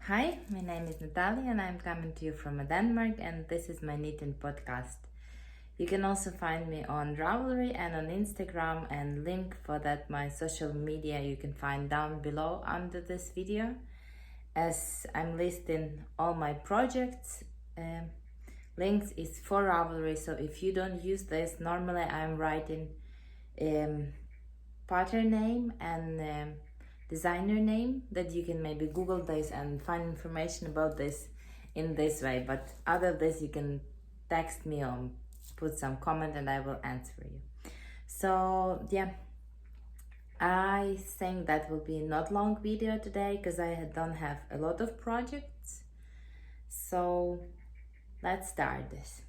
Hi, my name is Natalia and I'm coming to you from Denmark, and this is my knitting podcast. You can also find me on Ravelry and on Instagram, and link for that my social media you can find down below under this video, as I'm listing all my projects. Links is for Ravelry, so if you don't use this, normally I'm writing pattern name and designer name, that you can maybe Google this and find information about this in this way. But other this, you can text me or put some comment and I will answer you. So yeah, I think that will be not long video today because I don't have a lot of projects. So let's start this.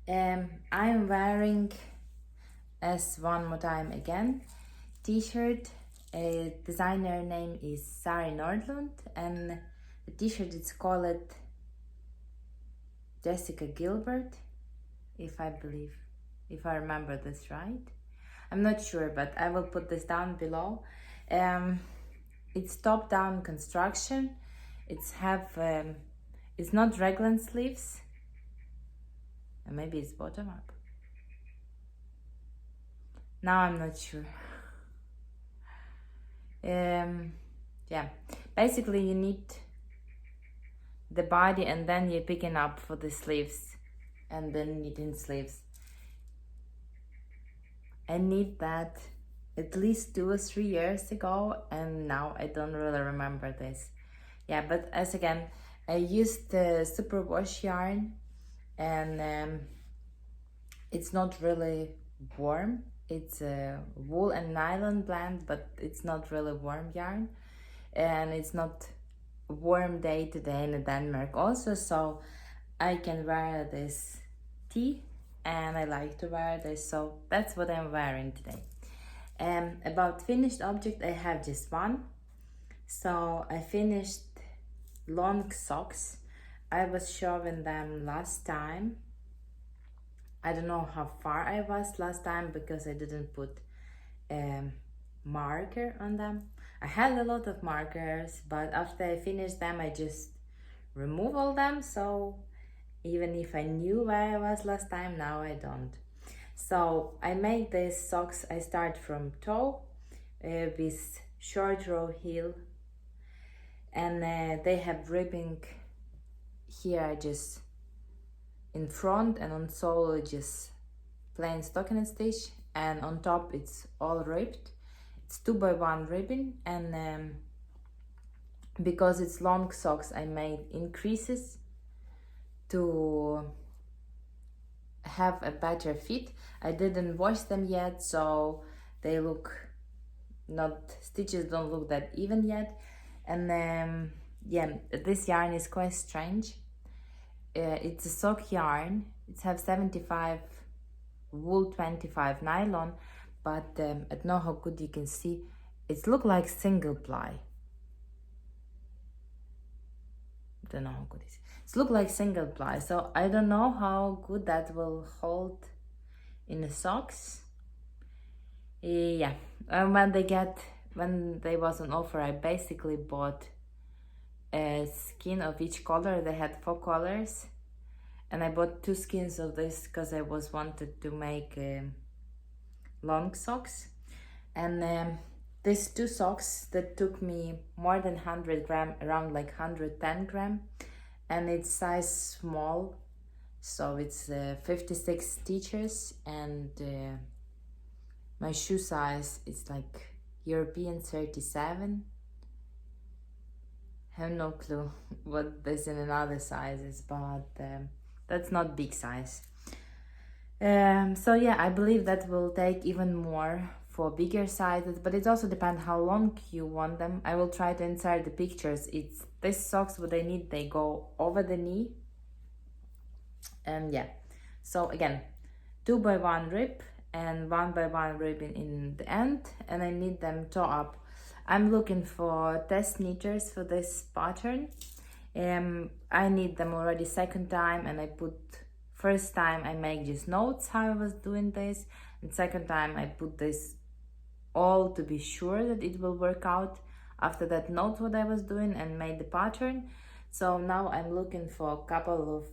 I'm wearing, as one more time again, t-shirt. Designer name is Sari Nordlund, and the t-shirt is called Jessica Gilbert, if I remember this right. I'm not sure, but I will put this down below. It's top-down construction. It's not raglan sleeves, and maybe it's bottom up. Now I'm not sure. Yeah, basically you need the body and then you're picking up for the sleeves and then knitting sleeves. I knit that at least 2 or 3 years ago, and now I don't really remember this. Yeah, but as again, I used the superwash yarn, and it's not really warm. It's a wool and nylon blend, but it's not really warm yarn, and it's not a warm day today in Denmark also, so I can wear this tee and I like to wear this, so that's what I'm wearing today. About finished object, I have just one. So I finished long socks. I was showing them last time. I don't know how far I was last time because I didn't put marker on them. I had a lot of markers, but after I finished them, I just remove all them. So even if I knew where I was last time, now I don't. So I make these socks. I start from toe with short row heel, and they have ribbing here. I just in front, and on sole just plain stocking stitch, and on top it's all ribbed. It's 2x1 ribbing, and because it's long socks, I made increases to have a better fit. I didn't wash them yet, so they stitches don't look that even yet. And yeah, this yarn is quite strange. It's a sock yarn. It has 75 wool, 25 nylon, but I don't know how good you can see. It looks like single ply. Don't know how good it is. It looks like single ply, so I don't know how good that will hold in the socks. Yeah, when they was on offer, I basically bought a skin of each color. They had 4 colors, and I bought 2 skins of this because I wanted to make long socks. And these 2 socks that took me more than 100 gram, around like 110 gram, and it's size small, so it's 56 stitches, and my shoe size is like European 37. I have no clue what this in another size is, but that's not big size. So yeah, I believe that will take even more for bigger sizes, but it also depends how long you want them. I will try to insert the pictures. It's these socks, what I need, they go over the knee. And yeah, so again, 2x1 rib and 1x1 ribbon in the end, and I need them toe up. I'm looking for test knitters for this pattern. I need them already second time, and first time I make just notes how I was doing this, and second time I put this all to be sure that it will work out. after that note what I was doing and made the pattern. So now I'm looking for a couple of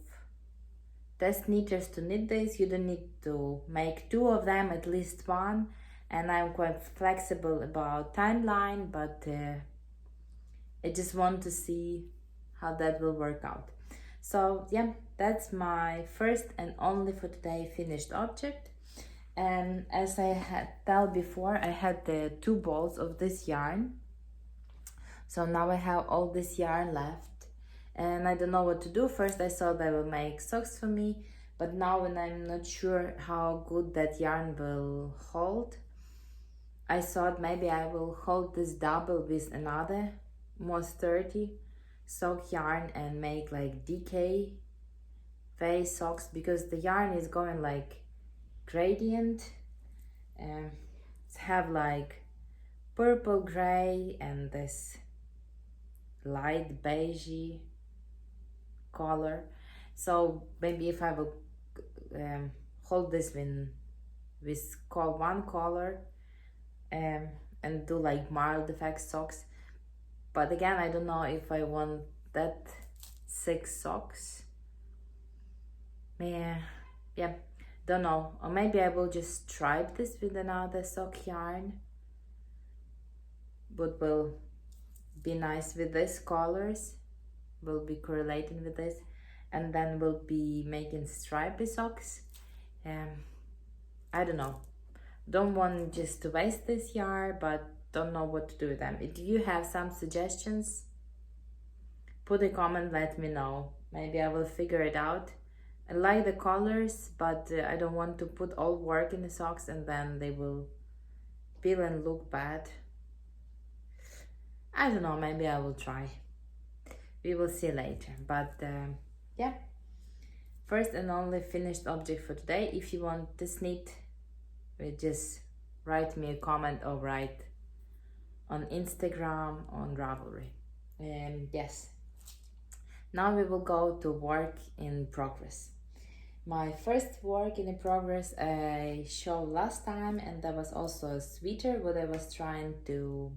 test knitters to knit this. You don't need to make 2 of them, at least 1. And I'm quite flexible about timeline, but I just want to see how that will work out. So yeah, that's my first and only for today finished object. And as I had told before, I had the 2 balls of this yarn. So now I have all this yarn left and I don't know what to do. First I thought I will make socks for me, but now when I'm not sure how good that yarn will hold, I thought maybe I will hold this double with another more sturdy sock yarn and make like DK face socks, because the yarn is going like gradient and have like purple gray and this light beigey color. So maybe if I will hold this with one color and do like mild effect socks. But again, I don't know if I want that 6 socks. Yeah, don't know. Or maybe I will just stripe this with another sock yarn, but will be nice with these colors, will be correlating with this, and then we'll be making stripy socks. I don't know, don't want just to waste this yarn, but don't know what to do with them. If you have some suggestions, put a comment, let me know. Maybe I will figure it out. I like the colors, but I don't want to put all work in the socks and then they will feel and look bad. I don't know, maybe I will try. We will see later. But yeah, first and only finished object for today. If you want this knit, just write me a comment or write on Instagram on Ravelry. Yes, now we will go to work in progress. My first work in progress I showed last time, and that was also a sweater what I was trying to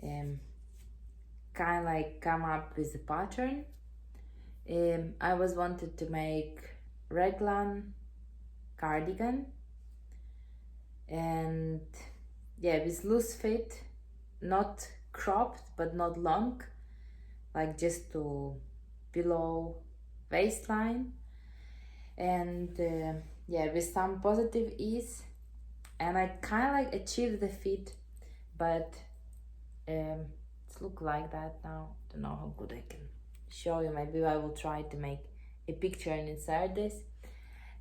kind of like come up with a pattern. I was wanted to make raglan cardigan, and yeah, with loose fit, not cropped but not long, like just to below waistline, and yeah, with some positive ease, and I kind of like achieved the fit, but it's look like that now. Don't know how good I can show you. Maybe I will try to make a picture and insert this,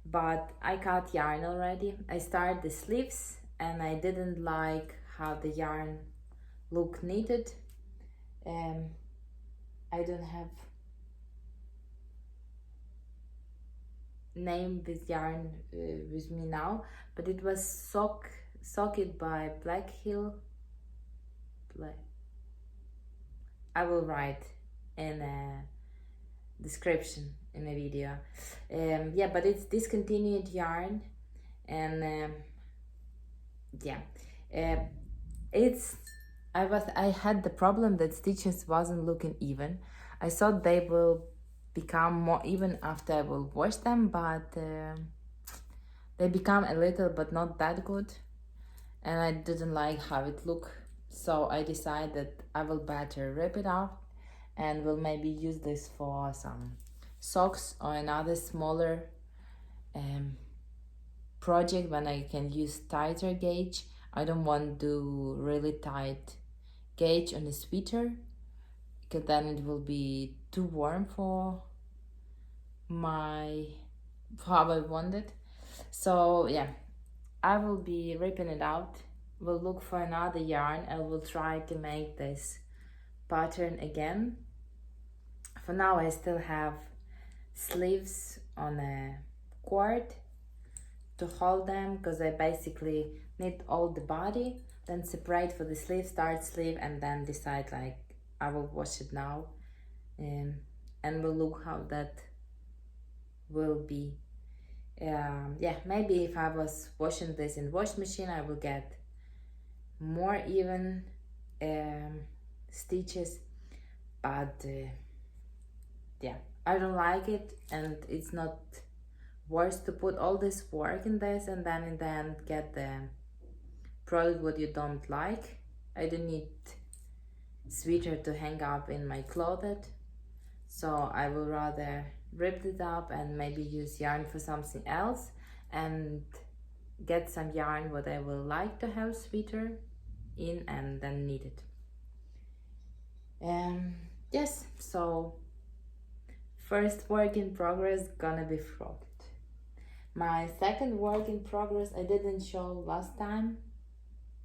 but I cut yarn already. I started the sleeves and I didn't like how the yarn look knitted. I don't have name this yarn with me now, but it was socked by Black Hill. I will write in a description in a video. Yeah, but it's discontinued yarn, and yeah, I had the problem that stitches wasn't looking even. I thought they will become more even after I will wash them, but they become a little but not that good, and I didn't like how it looked. So I decided I will better rip it off and will maybe use this for some socks or another smaller project when I can use tighter gauge. I don't want to do really tight gauge on a sweater, because then it will be too warm for how I want it. So yeah, I will be ripping it out. We'll look for another yarn and we'll try to make this pattern again. For now I still have sleeves on a cord to hold them, because I basically knit all the body, then separate for the sleeve, start sleeve, and then decide like I will wash it now, and we'll look how that will be. Yeah, maybe if I was washing this in wash machine I will get more even stitches, but yeah, I don't like it, and it's not worth to put all this work in this and then in the end get the product what you don't like. I don't need sweater to hang up in my closet, so I will rather rip it up and maybe use yarn for something else and get some yarn what I will like to have sweater in and then knit it. Yes, so first work in progress gonna be frogt. My second work in progress I didn't show last time.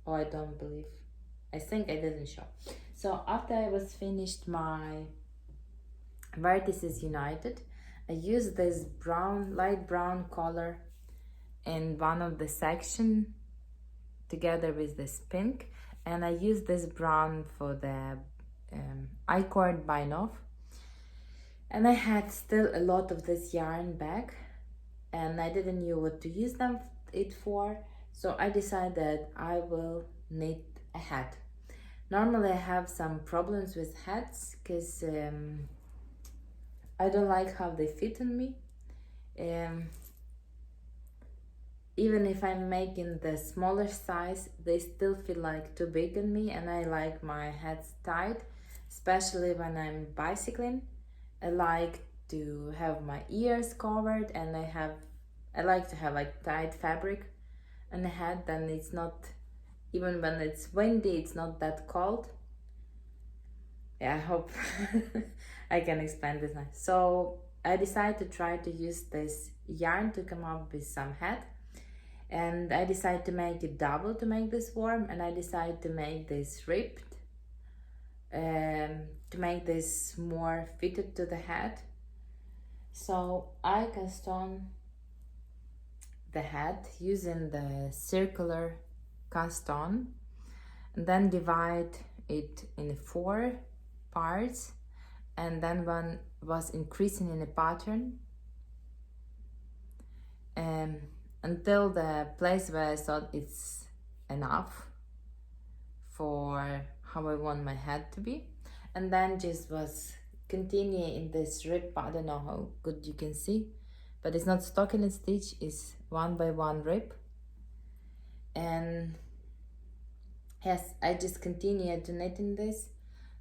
Oh, I don't believe. I think I didn't show. So after I was finished my Vertices United, I used this brown, light brown color in one of the section together with this pink, and I used this brown for the I-cord bind off. And I had still a lot of this yarn back, and I didn't know what to use it for, so I decided I will knit a hat. Normally I have some problems with hats because I don't like how they fit on me. Even if I'm making the smaller size, they still feel like too big on me, and I like my hats tight, especially when I'm bicycling. I like to have my ears covered, and I like to have like tight fabric on the hat, then it's not, even when it's windy, it's not that cold. Yeah, I hope I can explain this now. So I decided to try to use this yarn to come up with some hat, and I decided to make it double to make this warm, and I decided to make this ribt to make this more fitted to the hat. So I cast on the hat using the circular cast on, and then divide it in 4 parts, and then one was increasing in a pattern until the place where I thought it's enough for how I want my hat to be, and then just was continuing in this rib. I don't know how good you can see, but it's not stocking stitch, it's 1 by 1 rib. And yes, I just continued to knitting this.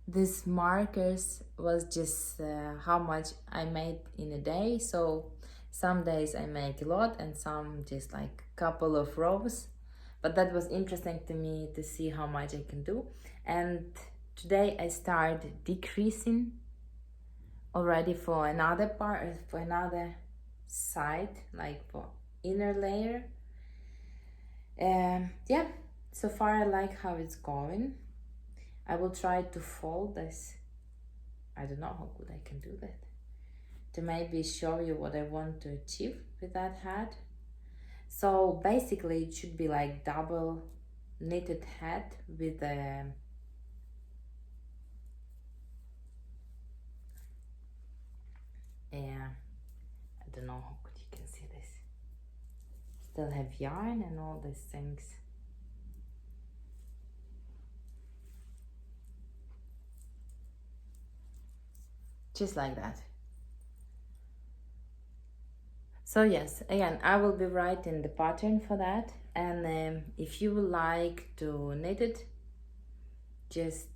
These markers was just how much I made in a day. So some days I make a lot and some just like couple of rows. But that was interesting to me to see how much I can do. And today I start decreasing already for another part, for another side, like for inner layer. Yeah, so far I like how it's going. I will try to fold this. I don't know how good I can do that, to maybe show you what I want to achieve with that hat. So basically it should be like double knitted hat with a I don't know how good you can see this. Still have yarn and all these things. Just like that. So yes, again, I will be writing the pattern for that, and if you would like to knit it, just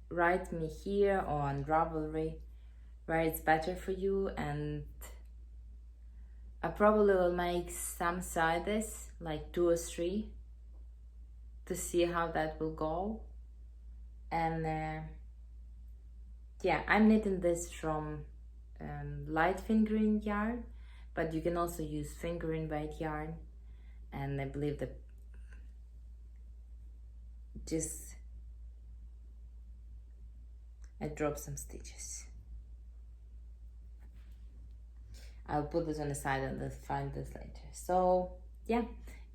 write me here or on Ravelry where it's better for you, and I probably will make some sizes, like 2 or 3, to see how that will go. And yeah, I'm knitting this from light fingering yarn, but you can also use fingering weight yarn, and I believe that just I dropped some stitches. I'll put this on the side and let's find this later. So yeah,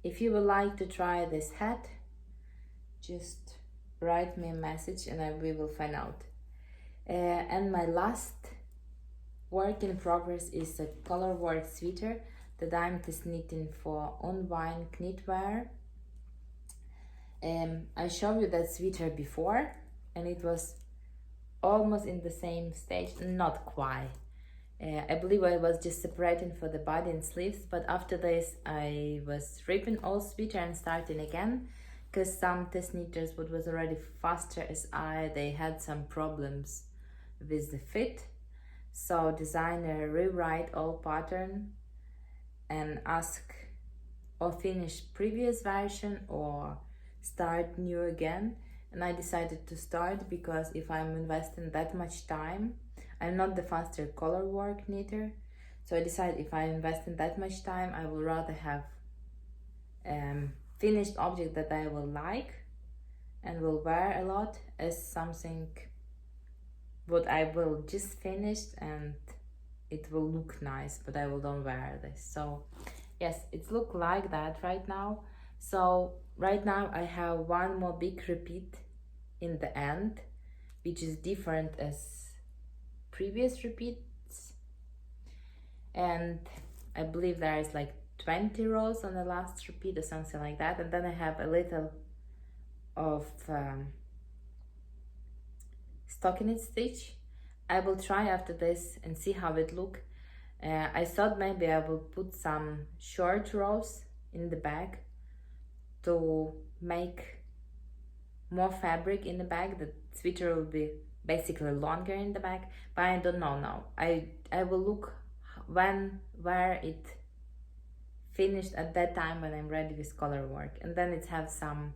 if you would like to try this hat, just write me a message and we will find out. And my last work in progress is a color work sweater that I'm just knitting for Unwind knitwear. I showed you that sweater before, and it was almost in the same stage, not quite. I believe I was just separating for the body and sleeves, but after this I was ripping all sweater and starting again, because some test knitters what was already faster as they had some problems with the fit. So designer rewrite all pattern and ask or finish previous version or start new again. And I decided to start because if I'm investing that much time, I'm not the faster color work knitter, so I decided if I invest in that much time, I would rather have finished object that I will like and will wear a lot as something what I will just finish and it will look nice, but I will don't wear this. So yes, it's look like that right now. So right now I have one more big repeat in the end, which is different as previous repeats, and I believe there is like 20 rows on the last repeat or something like that, and then I have a little of stockinette stitch. I will try after this and see how it look. I thought maybe I will put some short rows in the back to make more fabric in the back. The sweater will be basically longer in the back, but I don't know now. I will look where it finished at that time when I'm ready with color work, and then it have some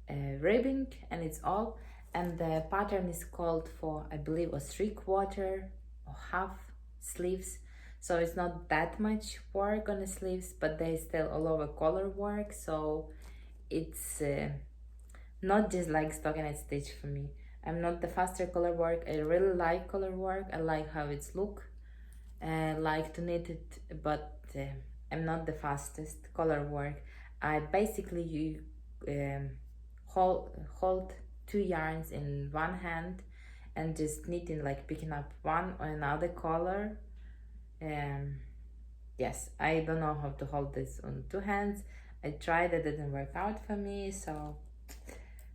ribbing and it's all. And the pattern is called for, I believe, a 3/4 or half sleeves, so it's not that much work on the sleeves, but there's still a lot of color work, so it's not just like stockinette stitch for me. I'm not the faster color work. I really like color work. I like how it's look. I like to knit it, but I'm not the fastest color work. I basically hold 2 yarns in one hand and just knitting, like picking up one or another color. Yes, I don't know how to hold this on 2 hands. I tried, it didn't work out for me, so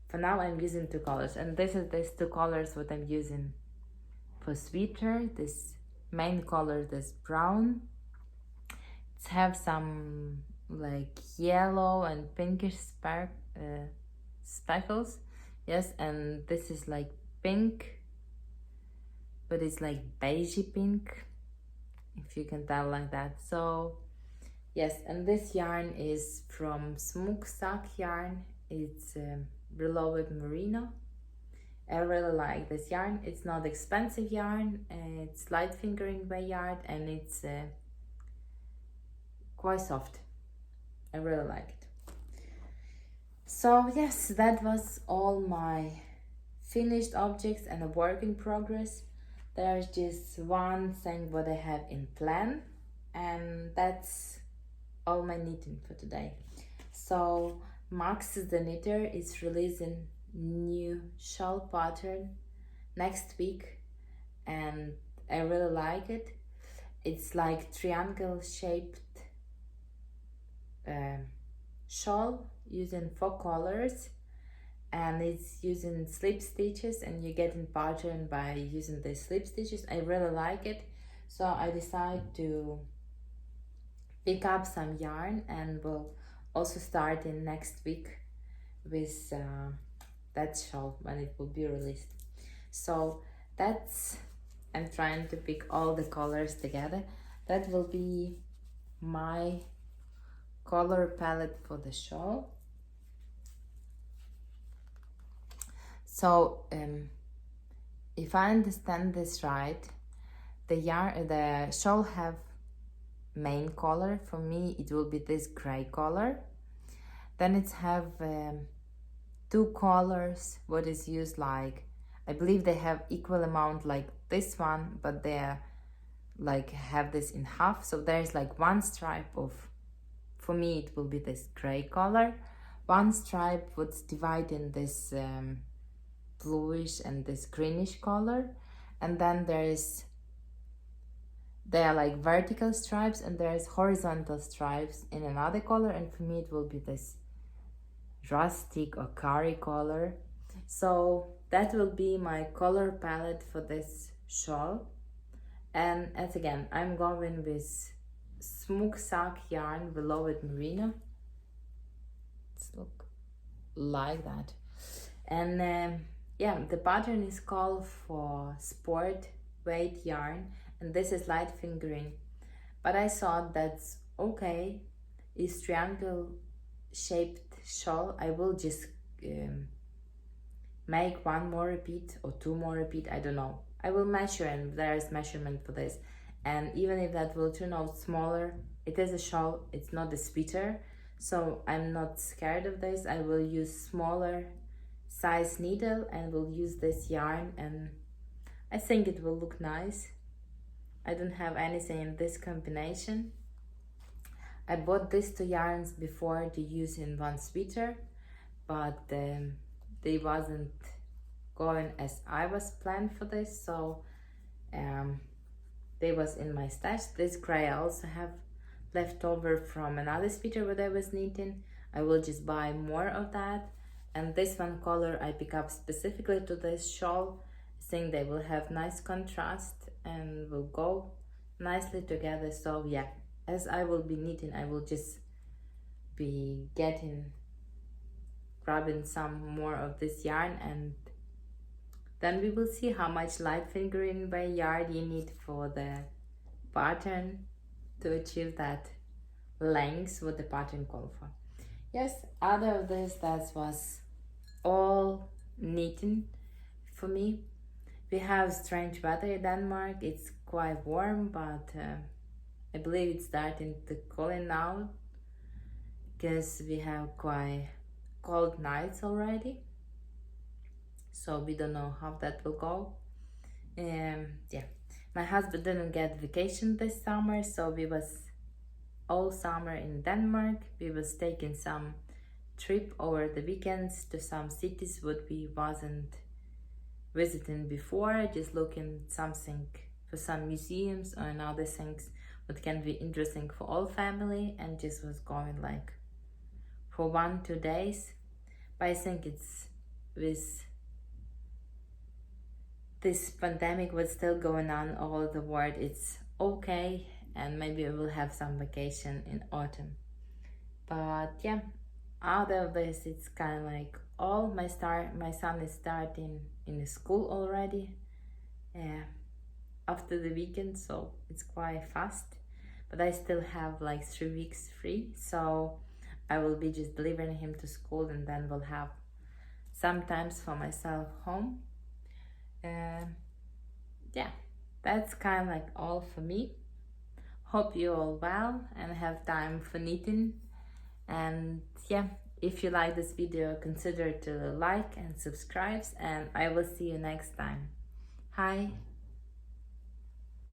for now I'm using 2 colors, and this is these 2 colors what I'm using for sweater. This main color, this brown, it have some like yellow and pinkish speckles, yes, and this is like pink, but it's like beigey pink, if you can tell like that. So yes, and this yarn is from Smokestack yarn. It's Reloaded Merino. I really like this yarn. It's not expensive yarn, it's light fingering by yard, and it's quite soft. I really like it. So yes, that was all my finished objects and a work in progress. There's just one thing what I have in plan, and that's all my knitting for today. So Max the knitter is releasing new shawl pattern next week, and I really like it. It's like triangle shaped shawl using 4 colors, and it's using slip stitches, and you get in pattern by using the slip stitches. I really like it, so I decided to pick up some yarn, and will also start in next week with that shawl when it will be released. So that's, I'm trying to pick all the colors together. That will be my color palette for the shawl. So if I understand this right, the shawl have main color. For me it will be this gray color. Then it's have 2 colors what is used, like I believe they have equal amount like this one, but they're like have this in half. So there's like 1 stripe of, for me it will be this gray color, 1 stripe what's dividing this bluish and this greenish color, and then they are like vertical stripes, and there's horizontal stripes in another color, and for me it will be this rustic or curry color. So that will be my color palette for this shawl. And as again, I'm going with smoked sock yarn velvet merino. Let's look like that. And yeah, the pattern is called for sport weight yarn, and this is light fingering. But I thought that's okay. It's triangle shaped shawl. I will just make one more repeat or two more repeat, I don't know. I will measure, and there is measurement for this. And even if that will turn out smaller, it is a shawl, it's not a sweater, so I'm not scared of this. I will use smaller size needle and will use this yarn, and I think it will look nice. I don't have anything in this combination. I bought these two yarns before to use in one sweater, but they wasn't going as I was planned for this, so they was in my stash. This gray I also have left over from another sweater that I was knitting. I will just buy more of that. And this one color I pick up specifically to this shawl. I think they will have nice contrast and will go nicely together. So yeah, as I will be knitting, I will just be grabbing some more of this yarn, and then we will see how much light fingering by yard you need for the pattern to achieve that length what the pattern call for. Yes, other of this, that was all knitting for me. We have strange weather in Denmark. It's quite warm, but I believe it's starting to cool now because we have quite cold nights already. So we don't know how that will go. Yeah, my husband didn't get vacation this summer, so we was all summer in Denmark. We was taking some trip over the weekends to some cities what we wasn't visiting before, just looking something for some museums and other things what can be interesting for all family, and just was going like for 1-2 days. But I think it's with this pandemic what's still going on all over the world, it's okay, and maybe we will have some vacation in autumn. But yeah, out of this, it's kind of like all my son is starting in the school already after the weekend, so it's quite fast. But I still have like 3 weeks free, so I will be just delivering him to school, and then we'll have some times for myself home. Yeah, that's kind of like all for me. Hope you all well and have time for knitting. And yeah, if you like this video, consider to like and subscribe, and I will see you next time. Hi.